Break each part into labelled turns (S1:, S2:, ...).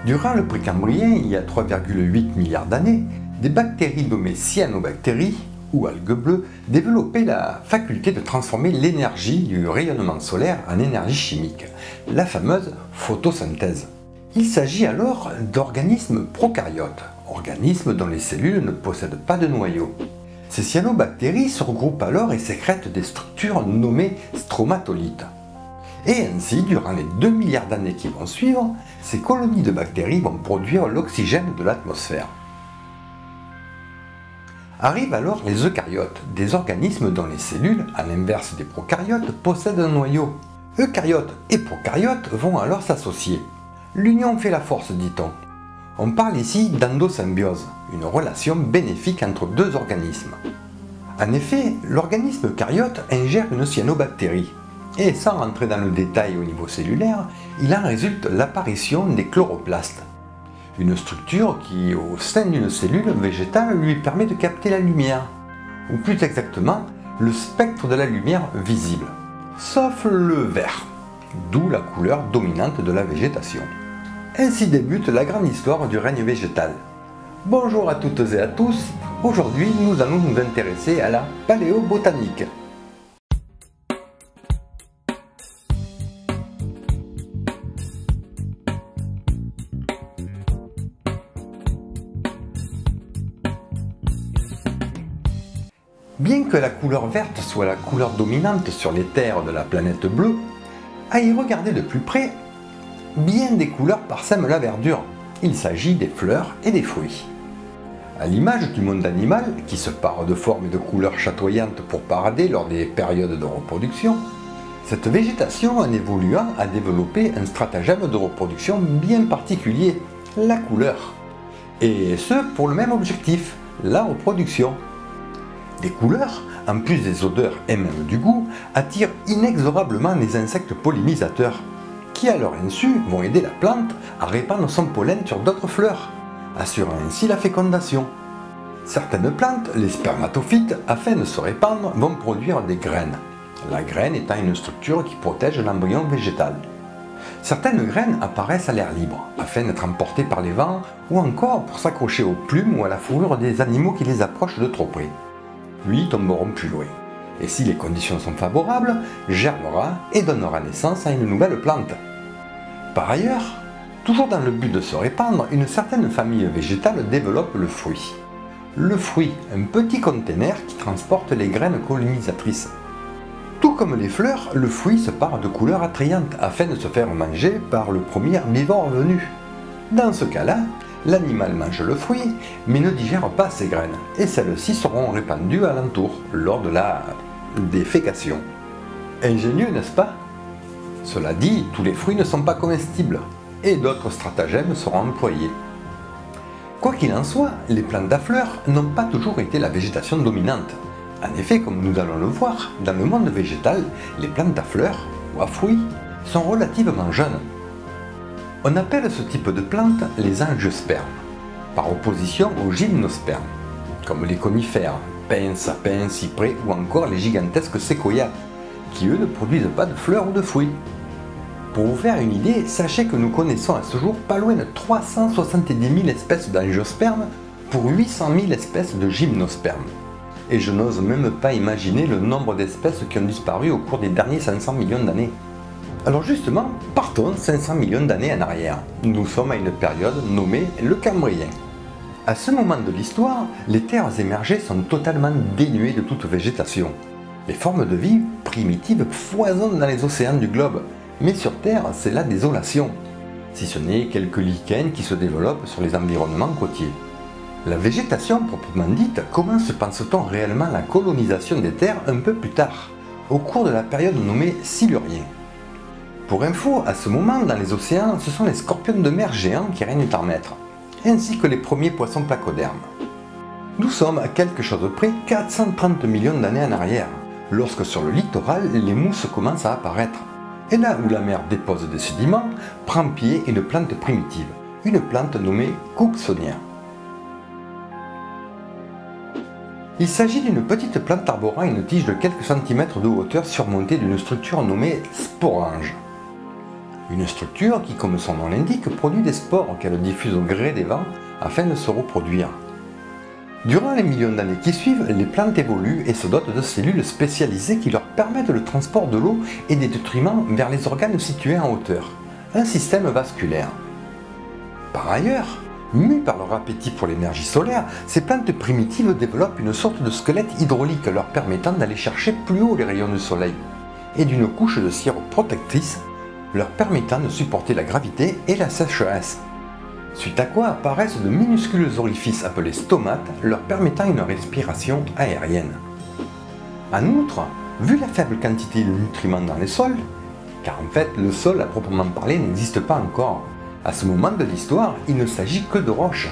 S1: Durant le Précambrien, il y a 3,8 milliards d'années, des bactéries nommées cyanobactéries, ou algues bleues, développaient la faculté de transformer l'énergie du rayonnement solaire en énergie chimique, la fameuse photosynthèse. Il s'agit alors d'organismes prokaryotes, organismes dont les cellules ne possèdent pas de noyau. Ces cyanobactéries se regroupent alors et sécrètent des structures nommées stromatolites. Et ainsi, durant les 2 milliards d'années qui vont suivre, ces colonies de bactéries vont produire l'oxygène de l'atmosphère. Arrivent alors les eucaryotes, des organismes dont les cellules, à l'inverse des prokaryotes, possèdent un noyau. Eucaryotes et prokaryotes vont alors s'associer. L'union fait la force, dit-on. On parle ici d'endosymbiose, une relation bénéfique entre deux organismes. En effet, l'organisme eucaryote ingère une cyanobactérie. Et sans rentrer dans le détail au niveau cellulaire, il en résulte l'apparition des chloroplastes. Une structure qui, au sein d'une cellule végétale, lui permet de capter la lumière, ou plus exactement, le spectre de la lumière visible, sauf le vert, d'où la couleur dominante de la végétation. Ainsi débute la grande histoire du règne végétal. Bonjour à toutes et à tous, aujourd'hui nous allons nous intéresser à la paléobotanique. Bien que la couleur verte soit la couleur dominante sur les terres de la planète bleue, à y regarder de plus près, bien des couleurs parsèment la verdure. Il s'agit des fleurs et des fruits. À l'image du monde animal, qui se pare de formes et de couleurs chatoyantes pour parader lors des périodes de reproduction, cette végétation en évoluant a développé un stratagème de reproduction bien particulier, la couleur. Et ce pour le même objectif, la reproduction. Les couleurs, en plus des odeurs et même du goût, attirent inexorablement les insectes pollinisateurs, qui à leur insu vont aider la plante à répandre son pollen sur d'autres fleurs, assurant ainsi la fécondation. Certaines plantes, les spermatophytes, afin de se répandre, vont produire des graines, la graine étant une structure qui protège l'embryon végétal. Certaines graines apparaissent à l'air libre, afin d'être emportées par les vents, ou encore pour s'accrocher aux plumes ou à la fourrure des animaux qui les approchent de trop près. Puis tomberont plus loin. Et si les conditions sont favorables, germera et donnera naissance à une nouvelle plante. Par ailleurs, toujours dans le but de se répandre, une certaine famille végétale développe le fruit. Le fruit, un petit conteneur qui transporte les graines pollinisatrices. Tout comme les fleurs, le fruit se pare de couleurs attrayantes afin de se faire manger par le premier herbivore venu. Dans ce cas-là, l'animal mange le fruit, mais ne digère pas ses graines, et celles-ci seront répandues alentour, lors de la défécation. Ingénieux, n'est-ce pas? Cela dit, tous les fruits ne sont pas comestibles, et d'autres stratagèmes seront employés. Quoi qu'il en soit, les plantes à fleurs n'ont pas toujours été la végétation dominante. En effet, comme nous allons le voir, dans le monde végétal, les plantes à fleurs, ou à fruits, sont relativement jeunes. On appelle ce type de plantes les angiospermes, par opposition aux gymnospermes, comme les conifères, pins, sapins, cyprès ou encore les gigantesques séquoias, qui eux ne produisent pas de fleurs ou de fruits. Pour vous faire une idée, sachez que nous connaissons à ce jour pas loin de 370 000 espèces d'angiospermes pour 800 000 espèces de gymnospermes. Et je n'ose même pas imaginer le nombre d'espèces qui ont disparu au cours des derniers 500 millions d'années. Alors justement, partons 500 millions d'années en arrière. Nous sommes à une période nommée le Cambrien. À ce moment de l'histoire, les terres émergées sont totalement dénuées de toute végétation. Les formes de vie primitives foisonnent dans les océans du globe, mais sur Terre, c'est la désolation, si ce n'est quelques lichens qui se développent sur les environnements côtiers. La végétation proprement dite commence, pense-t-on, réellement la colonisation des terres un peu plus tard, au cours de la période nommée Silurien. Pour info, à ce moment, dans les océans, ce sont les scorpions de mer géants qui règnent en maître, ainsi que les premiers poissons placodermes. Nous sommes à quelque chose près 430 millions d'années en arrière, lorsque sur le littoral, les mousses commencent à apparaître. Et là où la mer dépose des sédiments, prend pied une plante primitive, une plante nommée Cooksonia. Il s'agit d'une petite plante arborant une tige de quelques centimètres de hauteur surmontée d'une structure nommée sporange. Une structure qui, comme son nom l'indique, produit des spores qu'elle diffuse au gré des vents afin de se reproduire. Durant les millions d'années qui suivent, les plantes évoluent et se dotent de cellules spécialisées qui leur permettent le transport de l'eau et des nutriments vers les organes situés en hauteur, un système vasculaire. Par ailleurs, mues par leur appétit pour l'énergie solaire, ces plantes primitives développent une sorte de squelette hydraulique leur permettant d'aller chercher plus haut les rayons du soleil, et d'une couche de cire protectrice leur permettant de supporter la gravité et la sécheresse. Suite à quoi apparaissent de minuscules orifices appelés stomates leur permettant une respiration aérienne. En outre, vu la faible quantité de nutriments dans les sols, car en fait le sol à proprement parler n'existe pas encore, à ce moment de l'histoire il ne s'agit que de roches.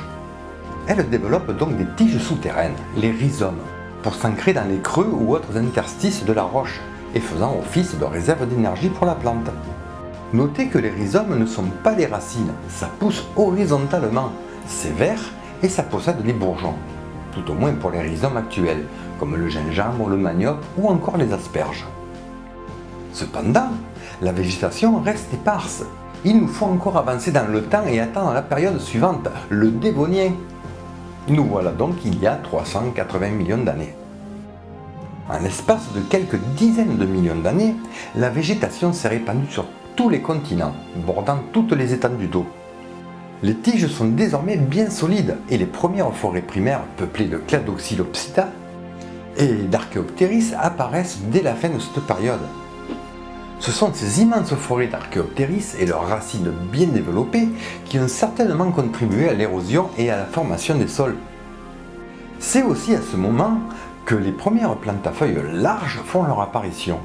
S1: Elles développent donc des tiges souterraines, les rhizomes, pour s'ancrer dans les creux ou autres interstices de la roche et faisant office de réserve d'énergie pour la plante. Notez que les rhizomes ne sont pas des racines, ça pousse horizontalement, c'est vert et ça possède des bourgeons, tout au moins pour les rhizomes actuels, comme le gingembre, le manioc ou encore les asperges. Cependant, la végétation reste éparse. Il nous faut encore avancer dans le temps et attendre la période suivante, le Dévonien. Nous voilà donc il y a 380 millions d'années. En l'espace de quelques dizaines de millions d'années, la végétation s'est répandue sur tous les continents, bordant toutes les étendues d'eau. Les tiges sont désormais bien solides et les premières forêts primaires peuplées de Cladoxylopsida et d'Archéoptéris apparaissent dès la fin de cette période. Ce sont ces immenses forêts d'Archéoptéris et leurs racines bien développées qui ont certainement contribué à l'érosion et à la formation des sols. C'est aussi à ce moment que les premières plantes à feuilles larges font leur apparition,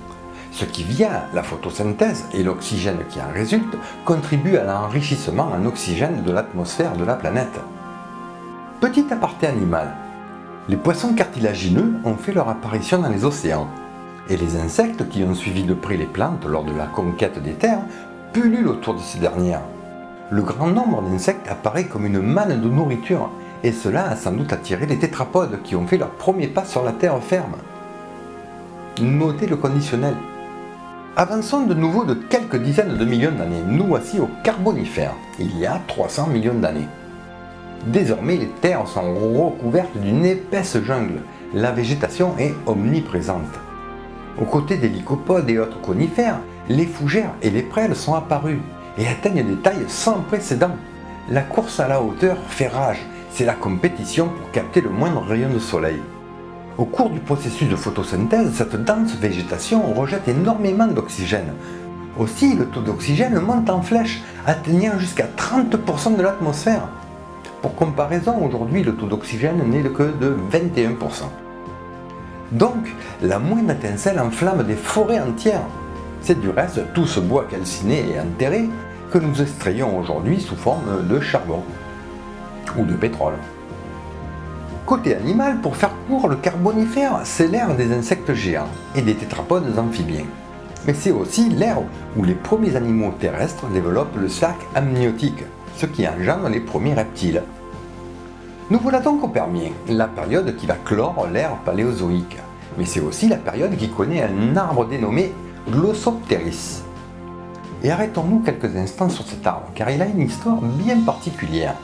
S1: ce qui via la photosynthèse et l'oxygène qui en résulte contribue à l'enrichissement en oxygène de l'atmosphère de la planète. Petit aparté animal, les poissons cartilagineux ont fait leur apparition dans les océans, et les insectes qui ont suivi de près les plantes lors de la conquête des terres pullulent autour de ces dernières. Le grand nombre d'insectes apparaît comme une manne de nourriture, et cela a sans doute attiré les tétrapodes qui ont fait leur premier pas sur la terre ferme. Notez le conditionnel. Avançons de nouveau de quelques dizaines de millions d'années, nous voici au Carbonifère, il y a 300 millions d'années. Désormais, les terres sont recouvertes d'une épaisse jungle, la végétation est omniprésente. Aux côtés des lycopodes et autres conifères, les fougères et les prêles sont apparus et atteignent des tailles sans précédent. La course à la hauteur fait rage, c'est la compétition pour capter le moindre rayon de soleil. Au cours du processus de photosynthèse, cette dense végétation rejette énormément d'oxygène. Aussi, le taux d'oxygène monte en flèche, atteignant jusqu'à 30% de l'atmosphère. Pour comparaison, aujourd'hui, le taux d'oxygène n'est que de 21%. Donc, la moindre étincelle enflamme des forêts entières. C'est du reste tout ce bois calciné et enterré que nous extrayons aujourd'hui sous forme de charbon ou de pétrole. Côté animal, pour faire court, le Carbonifère, c'est l'ère des insectes géants et des tétrapodes amphibiens. Mais c'est aussi l'ère où les premiers animaux terrestres développent le sac amniotique, ce qui engendre les premiers reptiles. Nous voilà donc au Permien, la période qui va clore l'ère paléozoïque. Mais c'est aussi la période qui connaît un arbre dénommé Glossopteris. Et arrêtons-nous quelques instants sur cet arbre, car il a une histoire bien particulière.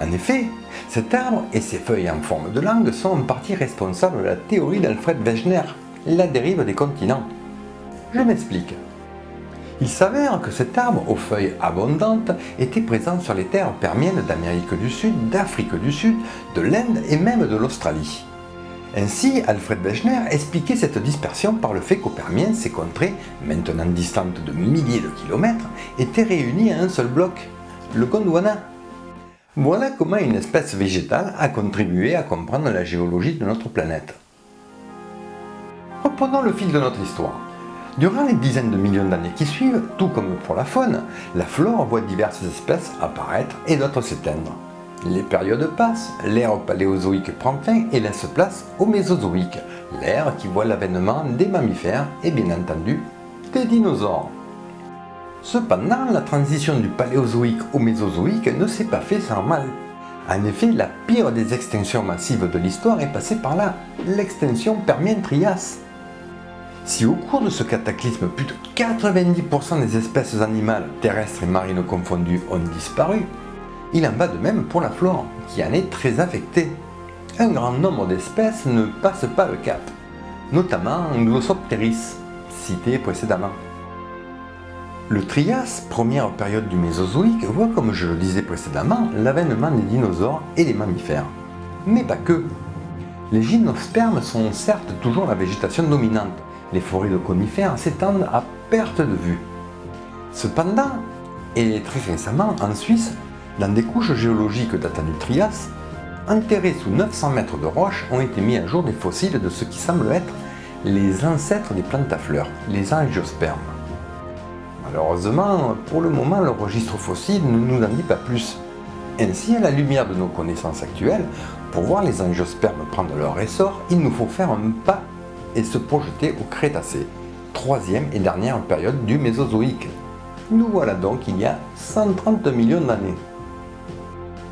S1: En effet, cet arbre et ses feuilles en forme de langue sont en partie responsables de la théorie d'Alfred Wegener, la dérive des continents. Je m'explique. Il s'avère que cet arbre aux feuilles abondantes était présent sur les terres permiennes d'Amérique du Sud, d'Afrique du Sud, de l'Inde et même de l'Australie. Ainsi, Alfred Wegener expliquait cette dispersion par le fait qu'au Permien, ces contrées, maintenant distantes de milliers de kilomètres, étaient réunies à un seul bloc, le Gondwana. Voilà comment une espèce végétale a contribué à comprendre la géologie de notre planète. Reprenons le fil de notre histoire. Durant les dizaines de millions d'années qui suivent, tout comme pour la faune, la flore voit diverses espèces apparaître et d'autres s'éteindre. Les périodes passent, l'ère paléozoïque prend fin et laisse place au mésozoïque, l'ère qui voit l'avènement des mammifères et bien entendu des dinosaures. Cependant, la transition du paléozoïque au mésozoïque ne s'est pas faite sans mal. En effet, la pire des extinctions massives de l'histoire est passée par là, l'extinction Permien-Trias. Si au cours de ce cataclysme, plus de 90% des espèces animales, terrestres et marines confondues, ont disparu, il en va de même pour la flore, qui en est très affectée. Un grand nombre d'espèces ne passent pas le cap, notamment Glossopteris, cité précédemment. Le Trias, première période du Mésozoïque, voit, comme je le disais précédemment, l'avènement des dinosaures et des mammifères. Mais pas que. Les gymnospermes sont certes toujours la végétation dominante. Les forêts de conifères s'étendent à perte de vue. Cependant, et très récemment en Suisse, dans des couches géologiques datant du Trias, enterrés sous 900 mètres de roche, ont été mis à jour des fossiles de ce qui semble être les ancêtres des plantes à fleurs, les angiospermes. Malheureusement, pour le moment, le registre fossile ne nous en dit pas plus. Ainsi, à la lumière de nos connaissances actuelles, pour voir les angiospermes prendre leur essor, il nous faut faire un pas et se projeter au Crétacé, troisième et dernière période du Mésozoïque. Nous voilà donc il y a 130 millions d'années.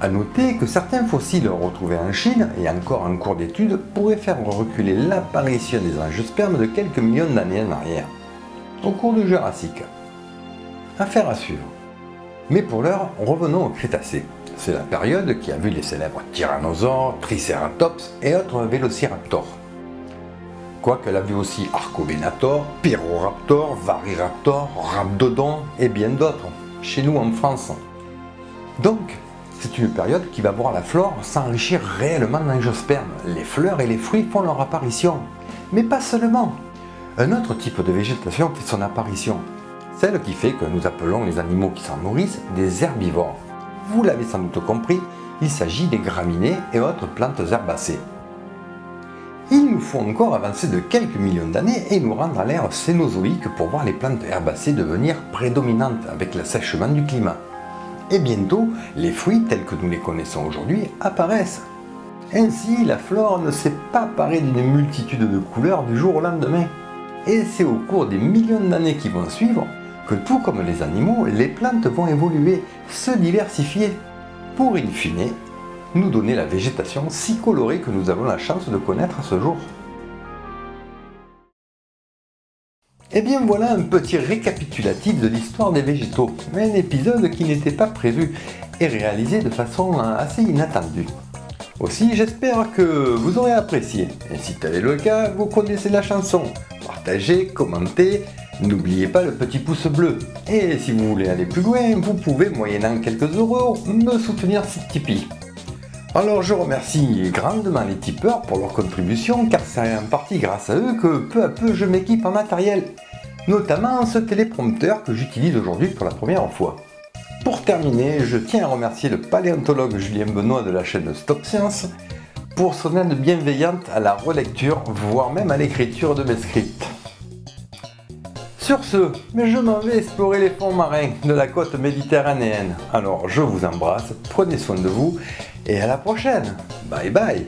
S1: A noter que certains fossiles retrouvés en Chine et encore en cours d'étude pourraient faire reculer l'apparition des angiospermes de quelques millions d'années en arrière, au cours du Jurassique. Affaire à suivre. Mais pour l'heure, revenons au Crétacé. C'est la période qui a vu les célèbres tyrannosaures, tricératops et autres vélociraptors. Quoique elle a vu aussi Archovenator, Pyroraptor, Variraptor, Raptodon et bien d'autres, chez nous en France. Donc, c'est une période qui va voir la flore s'enrichir réellement d'angiospermes. Les fleurs et les fruits font leur apparition. Mais pas seulement. Un autre type de végétation fait son apparition. Celle qui fait que nous appelons les animaux qui s'en nourrissent des herbivores. Vous l'avez sans doute compris, il s'agit des graminées et autres plantes herbacées. Il nous faut encore avancer de quelques millions d'années et nous rendre à l'ère cénozoïque pour voir les plantes herbacées devenir prédominantes avec l'assèchement du climat. Et bientôt, les fruits tels que nous les connaissons aujourd'hui apparaissent. Ainsi, la flore ne s'est pas parée d'une multitude de couleurs du jour au lendemain. Et c'est au cours des millions d'années qui vont suivre que, tout comme les animaux, les plantes vont évoluer, se diversifier, pour in fine nous donner la végétation si colorée que nous avons la chance de connaître à ce jour. Et bien voilà un petit récapitulatif de l'histoire des végétaux, un épisode qui n'était pas prévu et réalisé de façon assez inattendue. Aussi, j'espère que vous aurez apprécié, et si tel est le cas, vous connaissez la chanson. Partagez, commentez, n'oubliez pas le petit pouce bleu. Et si vous voulez aller plus loin, vous pouvez, moyennant quelques euros, me soutenir sur Tipeee. Alors je remercie grandement les tipeurs pour leur contribution, car c'est en partie grâce à eux que peu à peu je m'équipe en matériel, notamment ce téléprompteur que j'utilise aujourd'hui pour la première fois. Pour terminer, je tiens à remercier le paléontologue Julien Benoît de la chaîne Stop Science pour son aide bienveillante à la relecture, voire même à l'écriture de mes scripts. Sur ce, je m'en vais explorer les fonds marins de la côte méditerranéenne. Alors je vous embrasse, prenez soin de vous et à la prochaine. Bye bye.